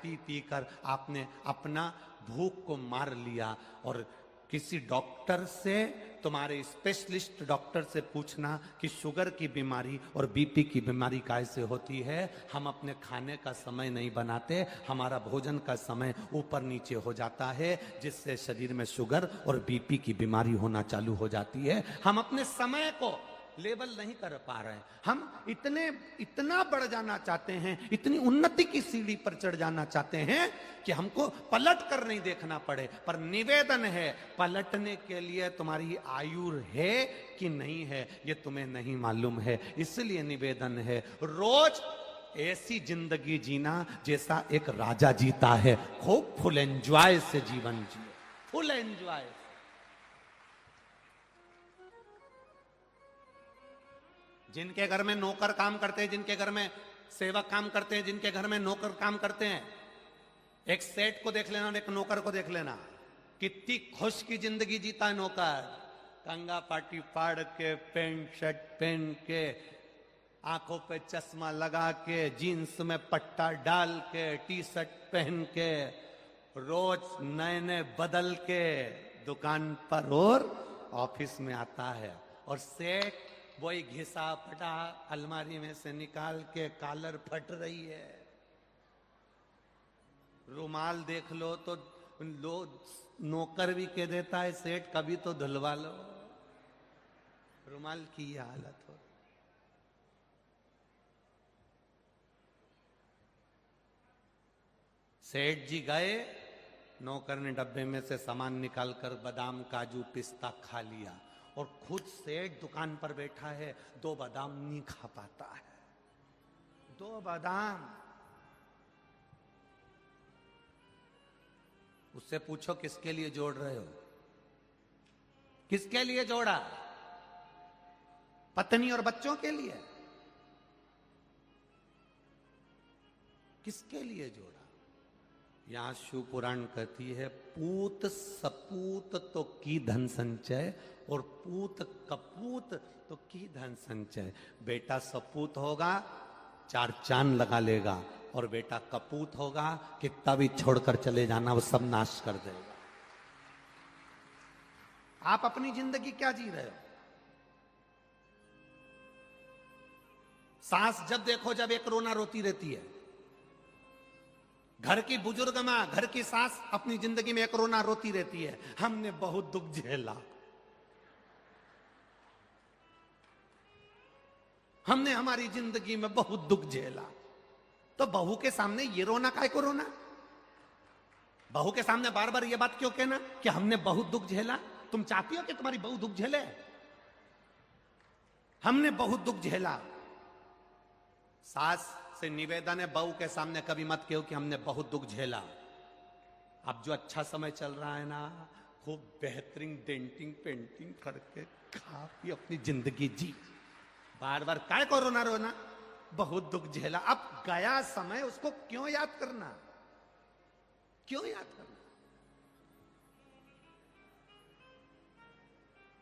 P P कर आपने अपना भूख को मार लिया। और किसी डॉक्टर से, तुम्हारे स्पेशलिस्ट डॉक्टर से पूछना कि शुगर की बीमारी और बीपी की बीमारी कैसे होती है। हम अपने खाने का समय नहीं बनाते, हमारा भोजन का समय ऊपर नीचे हो जाता है, जिससे शरीर में शुगर और बीपी की बीमारी होना चालू हो जाती है। हम अपने समय को लेवल नहीं कर पा रहे हैं। हम इतना बढ़ जाना चाहते हैं, इतनी उन्नति की सीढ़ी पर चढ़ जाना चाहते हैं कि हमको पलट कर नहीं देखना पड़े। पर निवेदन है, पलटने के लिए तुम्हारी आयु है कि नहीं है ये तुम्हें नहीं मालूम है। इसलिए निवेदन है, रोज ऐसी जिंदगी जीना जैसा एक राजा जीता है। खूब फुल एंजॉय से जीवन जिए, फुल एंजॉय। जिनके घर में नौकर काम करते हैं, जिनके घर में सेवक काम करते हैं, जिनके घर में नौकर काम करते हैं, एक सेठ को देख लेना और एक नौकर को देख लेना, कितनी खुश की जिंदगी जीता है नौकर। कंगा पाटी फाड़ के, पेंट शर्ट पहन के, आंखों पे चश्मा लगा के, जीन्स में पट्टा डाल के, टी शर्ट पहन के, रोज नए नए बदल के दुकान पर और ऑफिस में आता है। और सेठ वही घिसा फटा अलमारी में से निकाल के, कॉलर फट रही है, रुमाल देख लो तो नौकर भी कह देता है सेठ कभी तो धुलवा लो, रुमाल की ये हालत हो। सेठ जी गए, नौकर ने डब्बे में से सामान निकालकर बादाम काजू पिस्ता खा लिया और खुद सेठ दुकान पर बैठा है, 2 बादाम नहीं खा पाता है। 2 बादाम। उससे पूछो किसके लिए जोड़ रहे हो, किसके लिए जोड़ा? पत्नी और बच्चों के लिए? किसके लिए जोड़ा? यहां शिव पुराण कहती है, पूत सपूत तो की धन संचय और पूत कपूत तो की धन संचय। बेटा सपूत होगा 4 चांद लगा लेगा, और बेटा कपूत होगा कितना भी छोड़कर चले जाना वो सब नाश कर देगा। आप अपनी जिंदगी क्या जी रहे हो? सास जब देखो जब एक रोना रोती रहती है। घर की बुजुर्ग मां, घर की सास अपनी जिंदगी में एक रोना रोती रहती है, हमने बहुत दुख झेला, हमने हमारी जिंदगी में बहुत दुख झेला। तो बहू के सामने ये रोना काय को रोना? बहू के सामने बार बार ये बात क्यों कहना कि हमने बहुत दुख झेला? तुम चाहती हो कि तुम्हारी बहू दुख झेले? हमने बहुत दुख झेला। सास से निवेदन है, बहू के सामने कभी मत कहो कि हमने बहुत दुख झेला। अब जो अच्छा समय चल रहा है ना, खूब बेहतरीन डेंटिंग पेंटिंग करके खा पी अपनी जिंदगी जी। बार बार काय को रोना रोना, बहुत दुख झेला। अब गया समय, उसको क्यों याद करना? क्यों याद करना?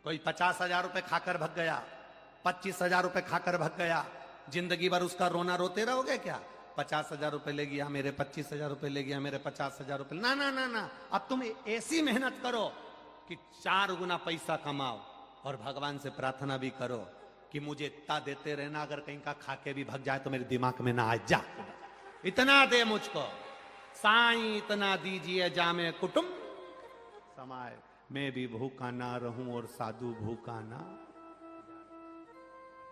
कोई 50,000 रुपए खाकर भग गया, 25,000 रुपए खाकर भग गया, जिंदगी भर उसका रोना रोते रहोगे क्या? 50,000 रुपए ले गया मेरे, 25,000 रुपए ले गया मेरे, 50,000 रुपए। ना ना ना ना, अब तुम ऐसी मेहनत करो कि 4 गुना पैसा कमाओ, और भगवान से प्रार्थना भी करो कि मुझे इतना देते रहना, अगर कहीं का खाके भी भग जाए तो मेरे दिमाग में ना आ जा, इतना दे मुझको साईं, इतना दीजिए जामे कुटुंब समाए, मैं भी भूखा ना रहूं और साधु भूखा ना।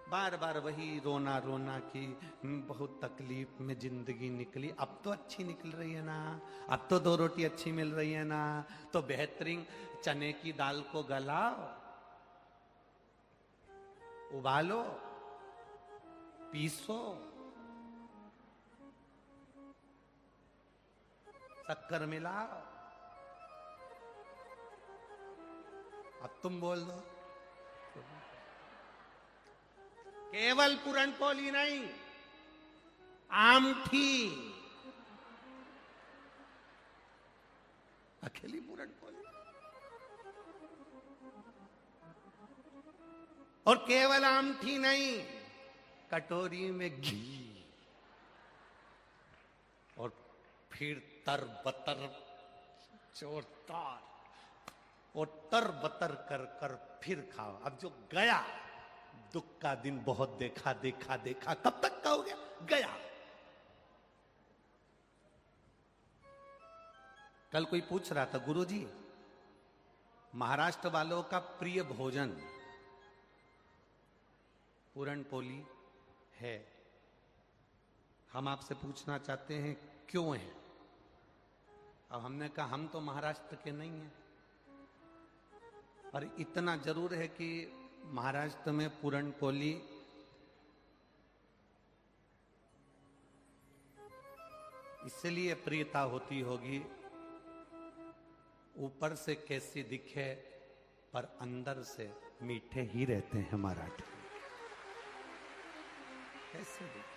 बार बार वही रोना रोना की बहुत तकलीफ में जिंदगी निकली। अब तो अच्छी निकल रही है ना, अब तो 2 रोटी अच्छी मिल रही है ना, तो बेहतरीन चने की दाल को गलाओ, उबालो, पीसो, शक्कर मिलाओ। अब तुम बोल दो, केवल पुरणपोली नहीं, आमठी, अकेली पुरणपोली, और केवल आमठी नहीं, कटोरी में घी, और फिर तर बतर जोरदार और तर बतर कर कर फिर खाओ। अब जो गया दुख का दिन बहुत देखा देखा देखा, कब तक कहोगे गया। कल कोई पूछ रहा था, गुरुजी महाराष्ट्र वालों का प्रिय भोजन पूरन पोली है। हम आपसे पूछना चाहते हैं क्यों है। अब हमने कहा हम तो महाराष्ट्र के नहीं हैं, पर इतना जरूर है कि महाराष्ट्र में पूरन पोली इसलिए प्रियता होती होगी, ऊपर से कैसी दिखे पर अंदर से मीठे ही रहते हैं मराठी। कैसे दिखे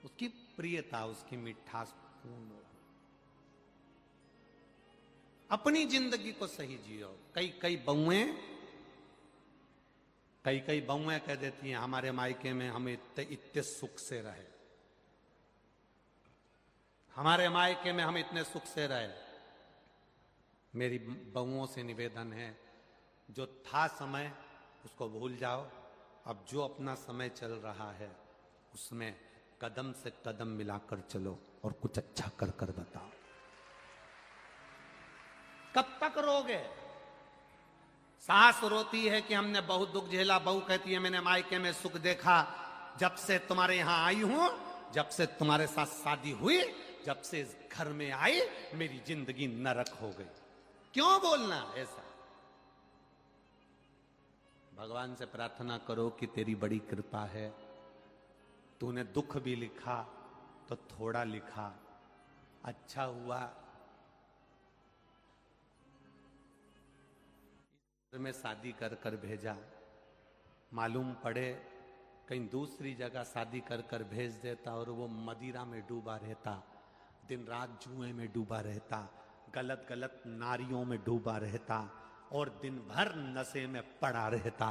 उसकी प्रियता, उसकी मिठास पूर्ण हो। अपनी जिंदगी को सही जियो। कई कई बहुएं कह देती हैं हमारे मायके में हम इतने सुख से रहे, हमारे मायके में हम इतने सुख से रहे। मेरी बहुओं से निवेदन है, जो था समय उसको भूल जाओ। अब जो अपना समय चल रहा है उसमें कदम से कदम मिलाकर चलो और कुछ अच्छा कर कर बताओ। कब तक रोगे। सास रोती है कि हमने बहुत दुख झेला, बहू कहती है मैंने मायके में सुख देखा। जब से तुम्हारे यहां आई हूं, जब से तुम्हारे साथ शादी हुई, जब से इस घर में आई, मेरी जिंदगी नरक हो गई। क्यों बोलना ऐसा। भगवान से प्रार्थना करो कि तेरी बड़ी कृपा है, तूने दुख भी लिखा तो थोड़ा लिखा, अच्छा हुआ में शादी कर कर भेजा। मालूम पड़े कहीं दूसरी जगह शादी कर कर भेज देता और वो मदिरा में डूबा रहता, दिन रात जुए में डूबा रहता, गलत गलत नारियों में डूबा रहता और दिन भर नशे में पड़ा रहता।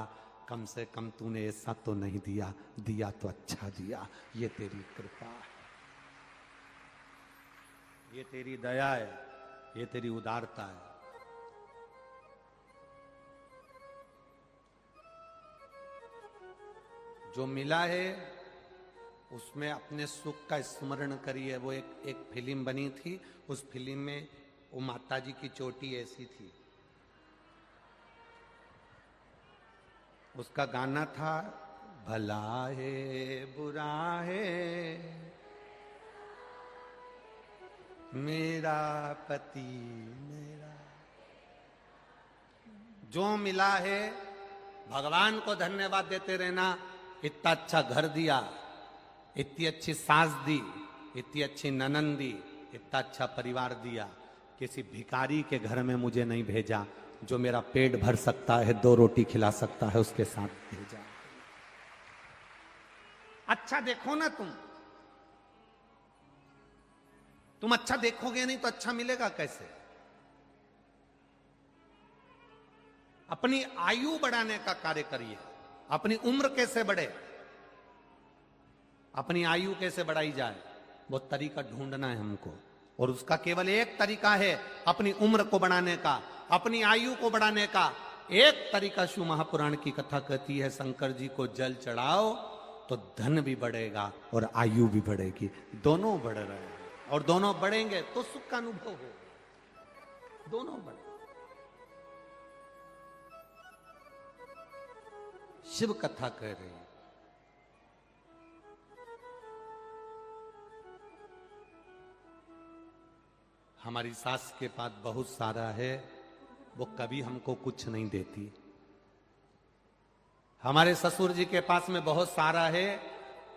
कम से कम तूने ऐसा तो नहीं दिया, दिया तो अच्छा दिया। ये तेरी कृपा है, ये तेरी दया है, ये तेरी उदारता है। जो मिला है उसमें अपने सुख का स्मरण करिए। वो एक फिल्म बनी थी, उस फिल्म में वो माता जी की चोटी ऐसी थी, उसका गाना था भला है बुरा है मेरा पति मेरा। जो मिला है भगवान को धन्यवाद देते रहना। इतना अच्छा घर दिया, इतनी अच्छी सास दी, इतनी अच्छी ननंद दी, इतना अच्छा परिवार दिया। किसी भिखारी के घर में मुझे नहीं भेजा, जो मेरा पेट भर सकता है, 2 रोटी खिला सकता है, उसके साथ भेजा। अच्छा देखो ना तुम अच्छा देखोगे नहीं तो अच्छा मिलेगा कैसे। अपनी आयु बढ़ाने का कार्य करिए। अपनी उम्र कैसे बढ़े, अपनी आयु कैसे बढ़ाई जाए, वो तरीका ढूंढना है हमको। और उसका केवल एक तरीका है अपनी उम्र को बढ़ाने का, अपनी आयु को बढ़ाने का। एक तरीका शिव महापुराण की कथा कहती है, शंकर जी को जल चढ़ाओ तो धन भी बढ़ेगा और आयु भी बढ़ेगी। दोनों बढ़ रहे हैं और दोनों बढ़ेंगे तो सुख का अनुभव हो। दोनों बढ़े। शिव कथा कह रही है। हमारी सास के पास बहुत सारा है, वो कभी हमको कुछ नहीं देती। हमारे ससुर जी के पास में बहुत सारा है,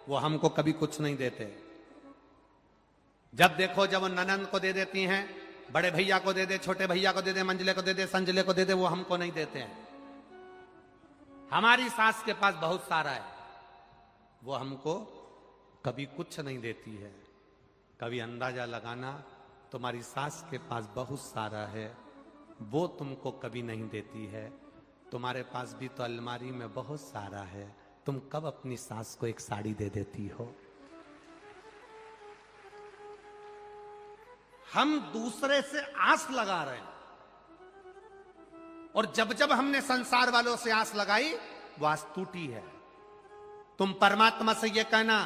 वो हमको कभी कुछ नहीं देते। जब देखो जब वो ननंद को दे देती हैं, बड़े भैया को दे दे, छोटे भैया को दे दे, मंजले को दे दे, संजले को दे दे, वो हमको नहीं देते हैं। हमारी सास के पास बहुत सारा है, वो हमको कभी कुछ नहीं देती है। कभी अंदाजा लगाना, तुम्हारी सास के पास बहुत सारा है, वो तुमको कभी नहीं देती है। तुम्हारे पास भी तो अलमारी में बहुत सारा है, तुम कब अपनी सास को एक साड़ी दे देती हो। हम दूसरे से आस लगा रहे हैं, और जब जब हमने संसार वालों से आस लगाई वो आस टूटी है। तुम परमात्मा से ये कहना,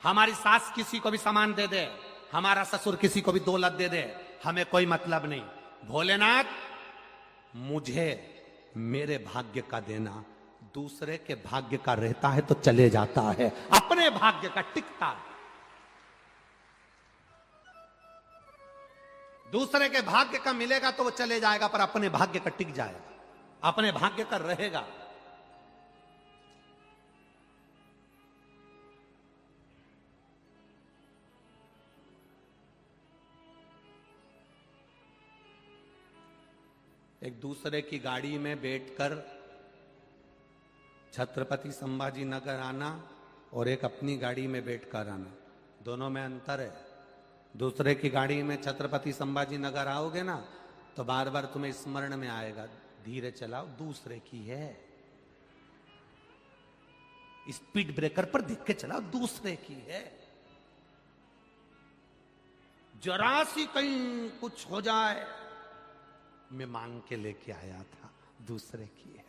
हमारी सास किसी को भी सामान दे दे, हमारा ससुर किसी को भी दौलत दे दे, हमें कोई मतलब नहीं, भोलेनाथ मुझे मेरे भाग्य का देना। दूसरे के भाग्य का रहता है तो चले जाता है, अपने भाग्य का टिकता है। दूसरे के भाग्य का मिलेगा तो वो चले जाएगा, पर अपने भाग्य का टिक जाएगा, अपने भाग्य का रहेगा। एक दूसरे की गाड़ी में बैठकर छत्रपति संभाजी नगर आना और एक अपनी गाड़ी में बैठकर आना, दोनों में अंतर है। दूसरे की गाड़ी में छत्रपति संभाजी नगर आओगे ना तो बार बार तुम्हें स्मरण में आएगा, धीरे चलाओ, दूसरे की है। स्पीड ब्रेकर पर देख के चलाओ, दूसरे की है। जरा सी कहीं कुछ हो जाए, मैं मांग के लेके आया था, दूसरे की है।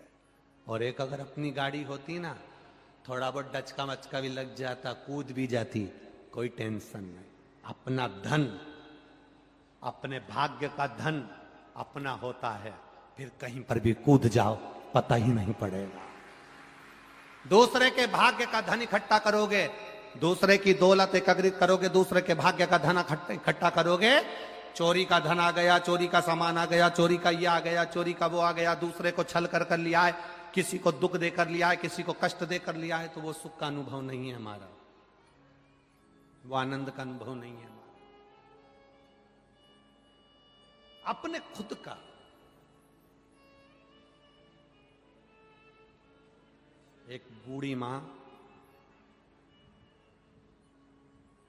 और एक अगर अपनी गाड़ी होती ना, थोड़ा बहुत डचका मचका भी लग जाता, कूद भी जाती, कोई टेंशन नहीं। अपना धन, अपने भाग्य का धन अपना होता है, फिर कहीं पर भी कूद जाओ पता ही नहीं पड़ेगा। दूसरे के भाग्य का धन इकट्ठा करोगे, दूसरे की दौलत एकत्रित करोगे, दूसरे के भाग्य का धन इकट्ठा करोगे, चोरी का धन आ गया, चोरी का सामान आ गया, चोरी का ये आ गया, चोरी का वो आ गया, दूसरे को छल कर लिया है, किसी को दुख देकर लिया है, किसी को कष्ट देकर लिया है, तो वो सुख का अनुभव नहीं है हमारा, वो आनंद का अनुभव नहीं है हमारा। अपने खुद का। एक बूढ़ी मां,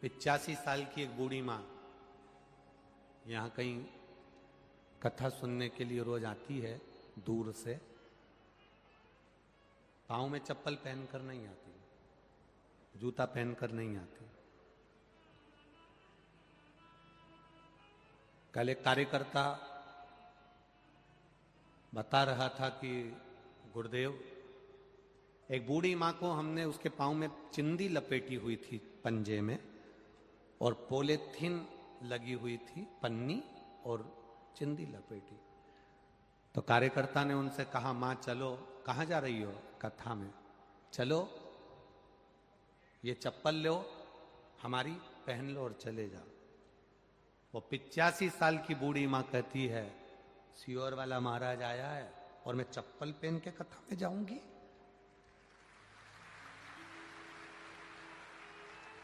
85 साल की एक बूढ़ी मां यहां कहीं कथा सुनने के लिए रोज आती है दूर से। पांव में चप्पल पहनकर नहीं आती, जूता पहनकर नहीं आती। कल एक कार्यकर्ता बता रहा था कि गुरुदेव, एक बूढ़ी मां को हमने उसके पांव में चिंदी लपेटी हुई थी पंजे में, और पॉलीथीन लगी हुई थी, पन्नी और चिंदी लपेटी। तो कार्यकर्ता ने उनसे कहा, मां चलो, कहां जा रही हो? कथा में। चलो ये चप्पल लो हमारी, पहन लो और चले जाओ। वो 85 साल की बूढ़ी मां कहती है, सियोर वाला महाराज आया है और मैं चप्पल पहन के कथा में जाऊंगी?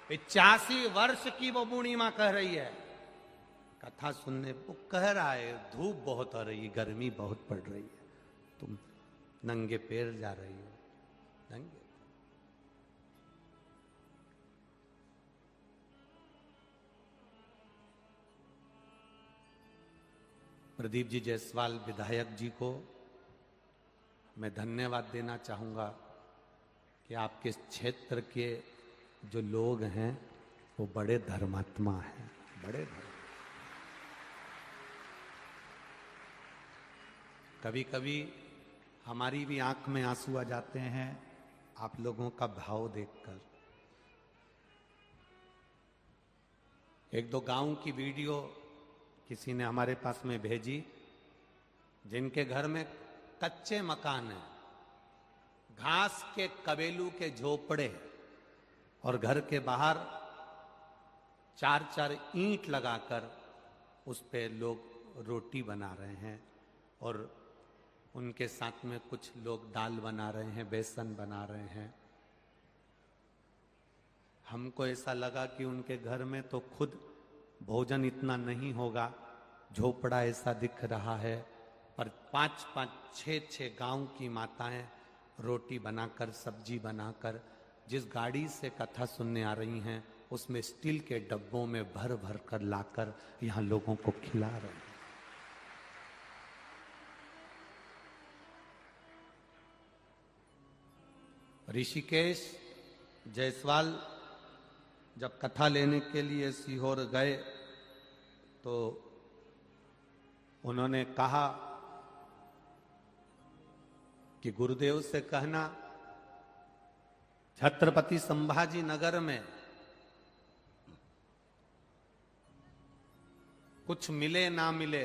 85 वर्ष की वो बूढ़ी मां कह रही है कथा सुनने। वो कह रहा है धूप बहुत हो रही है, गर्मी बहुत पड़ रही है, तुम नंगे पैर जा रही हो। नंगे प्रदीप जी जायसवाल विधायक जी को मैं धन्यवाद देना चाहूंगा कि आपके क्षेत्र के जो लोग हैं वो बड़े धर्मात्मा हैं, बड़े धर्म। कभी कभी हमारी भी आंख में आंसू आ जाते हैं आप लोगों का भाव देखकर। एक दो गांव की वीडियो किसी ने हमारे पास में भेजी, जिनके घर में कच्चे मकान है, घास के कबेलू के झोपड़े, और घर के बाहर 4-4 ईंट लगाकर उस पे लोग रोटी बना रहे हैं, और उनके साथ में कुछ लोग दाल बना रहे हैं, बेसन बना रहे हैं। हमको ऐसा लगा कि उनके घर में तो खुद भोजन इतना नहीं होगा, झोपड़ा ऐसा दिख रहा है, पर 5-5, 6-6 गांव की माताएं रोटी बनाकर, सब्जी बनाकर, जिस गाड़ी से कथा सुनने आ रही हैं उसमें स्टील के डब्बों में भर भर कर लाकर यहां लोगों को खिला रहे हैं। ऋषिकेश जायसवाल जब कथा लेने के लिए सीहोर गए तो उन्होंने कहा कि गुरुदेव से कहना छत्रपति संभाजी नगर में कुछ मिले ना मिले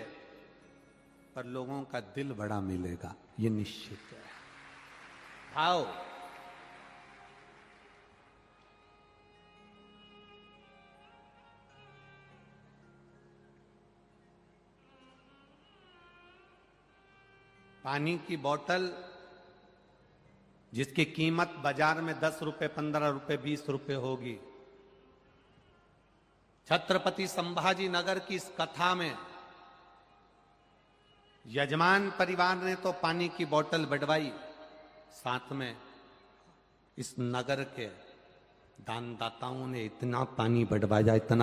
पर लोगों का दिल बड़ा मिलेगा, ये निश्चित है। आओ पानी की बोतल जिसकी कीमत बाजार में 10 रुपए, 15 रुपए, 20 रुपए होगी, छत्रपति संभाजी नगर की इस कथा में यजमान परिवार ने तो पानी की बोतल बढ़वाई, साथ में इस नगर के दानदाताओं ने इतना पानी बढ़वाया, इतना